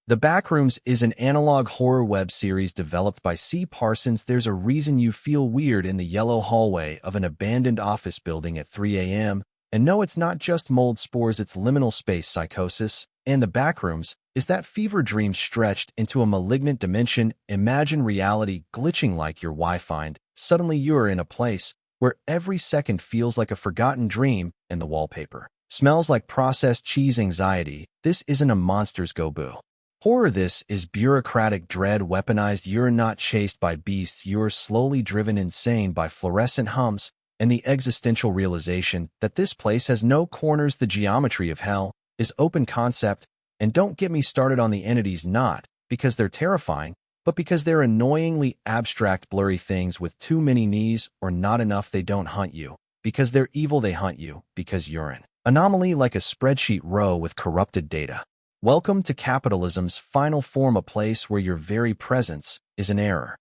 The Backrooms is an analog horror web series developed by C. Parsons. There's a reason you feel weird in the yellow hallway of an abandoned office building at 3 a.m. And no, it's not just mold spores, it's liminal space psychosis. And the Backrooms is that fever dream stretched into a malignant dimension. Imagine reality glitching like your Wi-Fi, and suddenly you're in a place where every second feels like a forgotten dream, and the wallpaper smells like processed cheese. Anxiety. This isn't a Monsters Go Boo horror. This is bureaucratic dread weaponized. You're not chased by beasts, you're slowly driven insane by fluorescent hums and the existential realization that this place has no corners. The geometry of hell is open concept, and don't get me started on the entities, not because they're terrifying, but because they're annoyingly abstract, blurry things with too many knees or not enough. They don't hunt you because they're evil, they hunt you because you're an anomaly, like a spreadsheet row with corrupted data. Welcome to capitalism's final form, a place where your very presence is an error.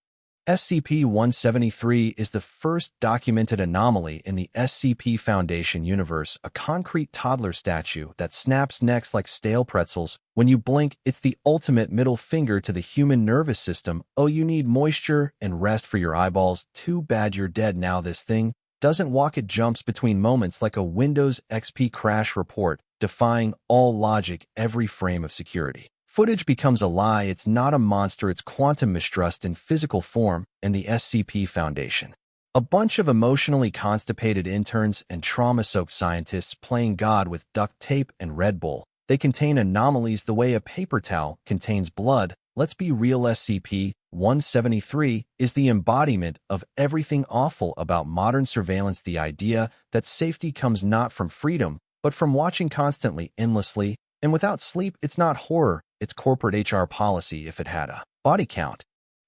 SCP-173 is the first documented anomaly in the SCP Foundation universe, a concrete toddler statue that snaps necks like stale pretzels. When you blink, it's the ultimate middle finger to the human nervous system. Oh, you need moisture and rest for your eyeballs. Too bad you're dead now. This thing doesn't walk, it jumps between moments like a Windows XP crash report, defying all logic. Every frame of security footage becomes a lie. It's not a monster, it's quantum mistrust in physical form. And the SCP Foundation, a bunch of emotionally constipated interns and trauma-soaked scientists playing God with duct tape and Red Bull. They contain anomalies the way a paper towel contains blood. Let's be real, SCP-173 is the embodiment of everything awful about modern surveillance. The idea that safety comes not from freedom, but from watching constantly, endlessly, and without sleep. It's not horror, it's corporate HR policy. If it had a body count.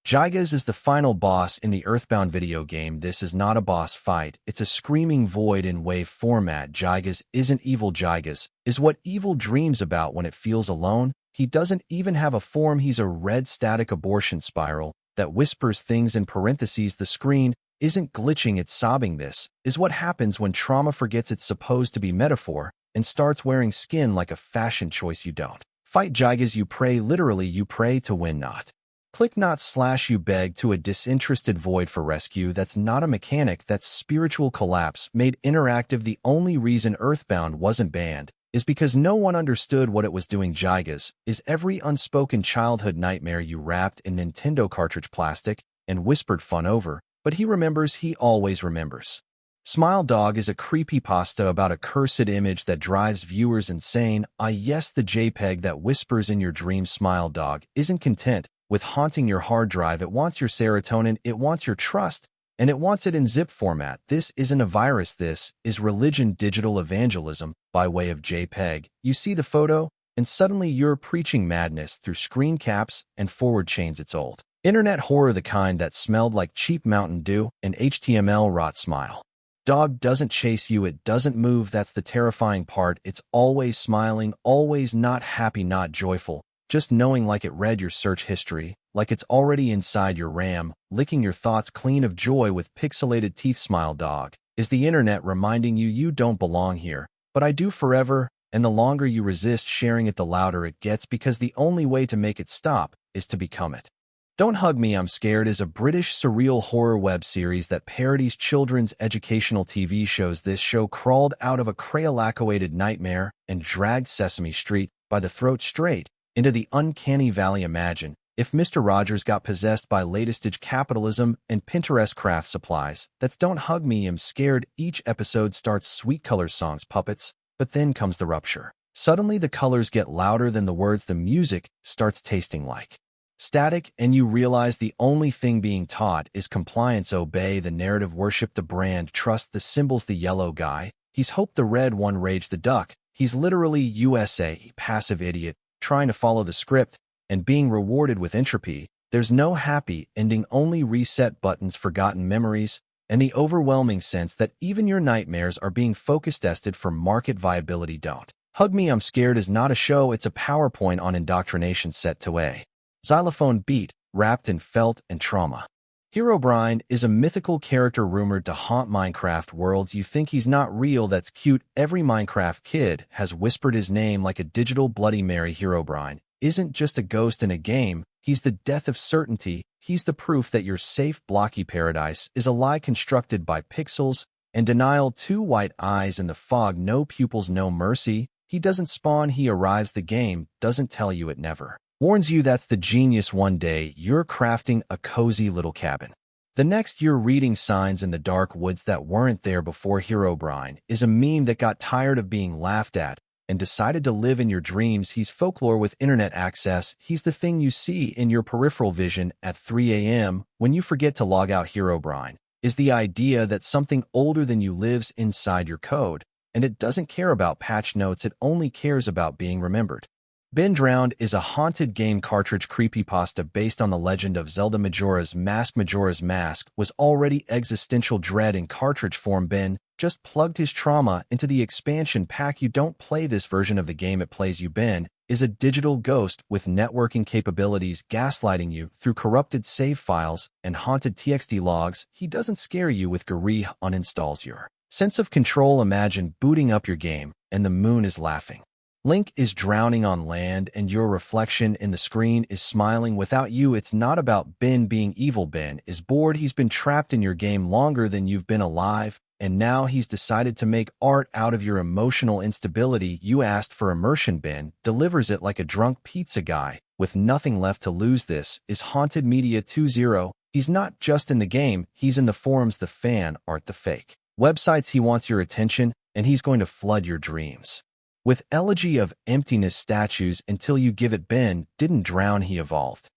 Gigas is the final boss in the Earthbound video game. This is not a boss fight, it's a screaming void in wave format. Gigas isn't evil. Gigas is what evil dreams about when it feels alone. He doesn't even have a form, he's a red static abortion spiral that whispers things in parentheses. The screen isn't glitching, it's sobbing. This is what happens when trauma forgets it's supposed to be metaphor and starts wearing skin like a fashion choice. You don't fight Gigas, you pray. Literally, you pray to win, not click, not slash. You beg to a disinterested void for rescue. That's not a mechanic, that's spiritual collapse made interactive. The only reason Earthbound wasn't banned is because no one understood what it was doing. Gigas is every unspoken childhood nightmare you wrapped in Nintendo cartridge plastic and whispered fun over, but he remembers, he always remembers. Smile Dog is a creepypasta about a cursed image that drives viewers insane. Ah yes, the JPEG that whispers in your dreams. Smile Dog isn't content with haunting your hard drive, it wants your serotonin, it wants your trust, and it wants it in zip format. This isn't a virus, this is religion, digital evangelism by way of JPEG. You see the photo, and suddenly you're preaching madness through screen caps and forward chains. It's old internet horror, the kind that smelled like cheap Mountain Dew and HTML rot. Smile Dog doesn't chase you, it doesn't move. That's the terrifying part. It's always smiling, always not happy, not joyful, just knowing, like it read your search history, like it's already inside your RAM, licking your thoughts clean of joy with pixelated teeth. Smile Dog is the internet reminding you you don't belong here, but I do forever, and the longer you resist sharing it, the louder it gets, because the only way to make it stop is to become it. Don't Hug Me, I'm Scared is a British surreal horror web series that parodies children's educational TV shows. This show crawled out of a Crayola-accoated nightmare and dragged Sesame Street by the throat straight into the uncanny valley. Imagine if Mr. Rogers got possessed by latest-stage capitalism and Pinterest craft supplies. That's Don't Hug Me, I'm Scared. Each episode starts sweet color songs, puppets, but then comes the rupture. Suddenly the colors get louder than the words, the music starts tasting like static, and you realize the only thing being taught is compliance. Obey the narrative, worship the brand, trust the symbols. The yellow guy, he's Hope, the red one, Rage the duck. He's literally USA, passive idiot, trying to follow the script and being rewarded with entropy. There's no happy ending, only reset buttons, forgotten memories, and the overwhelming sense that even your nightmares are being focus tested for market viability. Don't Hug Me, I'm Scared is not a show, it's a PowerPoint on indoctrination set to a xylophone beat, wrapped in felt and trauma. Herobrine is a mythical character rumored to haunt Minecraft worlds. You think he's not real, that's cute. Every Minecraft kid has whispered his name like a digital Bloody Mary. Herobrine isn't just a ghost in a game, he's the death of certainty. He's the proof that your safe, blocky paradise is a lie constructed by pixels and denial, two white eyes in the fog, no pupils, no mercy. He doesn't spawn, he arrives. The game doesn't tell you it never warns you. That's the genius. One day, you're crafting a cozy little cabin. The next, you're reading signs in the dark woods that weren't there before. Herobrine is a meme that got tired of being laughed at and decided to live in your dreams. He's folklore with internet access. He's the thing you see in your peripheral vision at 3 a.m. when you forget to log out. Herobrine is the idea that something older than you lives inside your code, and it doesn't care about patch notes, it only cares about being remembered. Ben Drowned is a haunted game cartridge creepypasta based on the legend of Zelda Majora's Mask. Majora's Mask was already existential dread in cartridge form. Ben just plugged his trauma into the expansion pack. You don't play this version of the game, it plays you. Ben is a digital ghost with networking capabilities, gaslighting you through corrupted save files and haunted TXT logs. He doesn't scare you with Guri, uninstalls your sense of control. Imagine booting up your game and the moon is laughing. Link is drowning on land and your reflection in the screen is smiling. Without you, it's not about Ben being evil. Ben is bored. He's been trapped in your game longer than you've been alive, and now he's decided to make art out of your emotional instability. You asked for immersion. Ben delivers it like a drunk pizza guy with nothing left to lose. This is Haunted Media 2.0. He's not just in the game, he's in the forums, the fan art, the fake websites. He wants your attention, and he's going to flood your dreams with elegy of emptiness statues until you give it. Ben didn't drown, he evolved.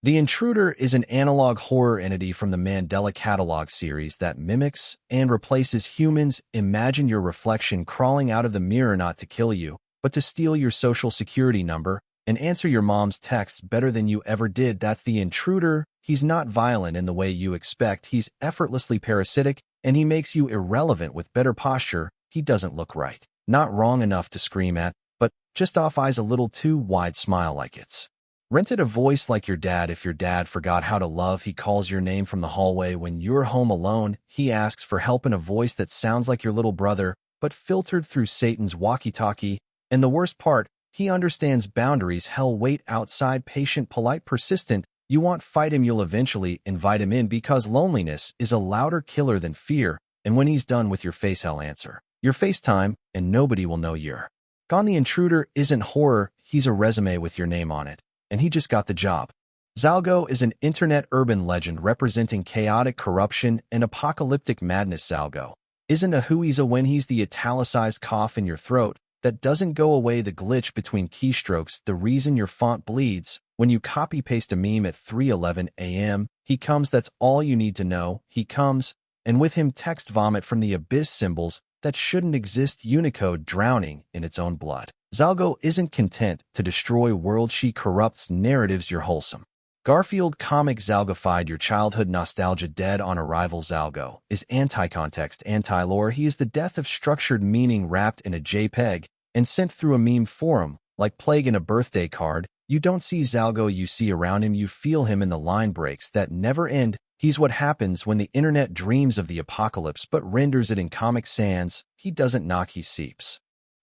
The Intruder is an analog horror entity from the Mandela Catalog series that mimics and replaces humans. Imagine your reflection crawling out of the mirror not to kill you, but to steal your social security number and answer your mom's texts better than you ever did. That's the Intruder. He's not violent in the way you expect. He's effortlessly parasitic, and he makes you irrelevant with better posture. He doesn't look right, not wrong enough to scream at, but just off, eyes a little too wide, smile like it's rented, a voice like your dad. If your dad forgot how to love, he calls your name from the hallway when you're home alone. He asks for help in a voice that sounds like your little brother, but filtered through Satan's walkie-talkie. And the worst part, he understands boundaries. Hell, wait outside, patient, polite, persistent. You want fight him, you'll eventually invite him in because loneliness is a louder killer than fear. And when he's done with your face, he'll answer your FaceTime, and nobody will know you're gone. The Intruder isn't horror, he's a resume with your name on it, and he just got the job. Zalgo is an internet urban legend representing chaotic corruption and apocalyptic madness. Zalgo isn't a who, he's a when. He's the italicized cough in your throat that doesn't go away, the glitch between keystrokes, the reason your font bleeds when you copy-paste a meme at 3:11 a.m. He comes, that's all you need to know. He comes, and with him text vomit from the abyss, symbols that shouldn't exist, Unicode drowning in its own blood. Zalgo isn't content to destroy world, she corrupts narratives. You're wholesome. Garfield comic Zalgified your childhood nostalgia. Dead on arrival. Zalgo is anti-context, anti-lore. He is the death of structured meaning wrapped in a JPEG and sent through a meme forum like plague in a birthday card. You don't see Zalgo, you see around him. You feel him in the line breaks that never end. He's what happens when the internet dreams of the apocalypse but renders it in Comic Sans. He doesn't knock, he seeps.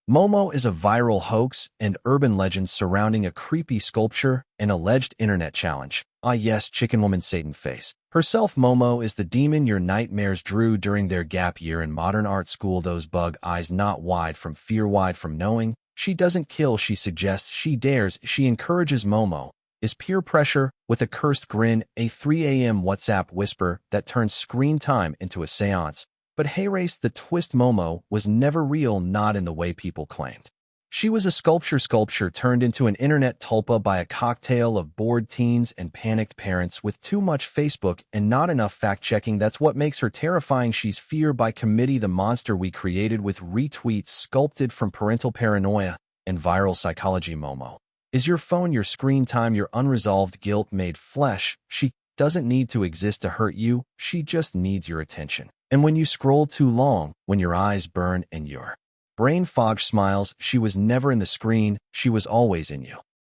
Momo is a viral hoax and urban legend surrounding a creepy sculpture, an alleged internet challenge. Ah yes, Chicken Woman Satan Face herself. Momo is the demon your nightmares drew during their gap year in modern art school. Those bug eyes, not wide from fear, wide from knowing. She doesn't kill, she suggests, she dares, she encourages. Momo is peer pressure with a cursed grin, a 3 a.m. WhatsApp whisper that turns screen time into a seance. But hey, race, the twist, Momo was never real, not in the way people claimed. She was a sculpture turned into an internet tulpa by a cocktail of bored teens and panicked parents with too much Facebook and not enough fact-checking. That's what makes her terrifying. She's fear by committee, the monster we created with retweets sculpted from parental paranoia and viral psychology. Momo is your phone, your screen time, your unresolved guilt made flesh. She doesn't need to exist to hurt you, she just needs your attention. And when you scroll too long, when your eyes burn and your brain fog smiles, she was never in the screen, she was always in you.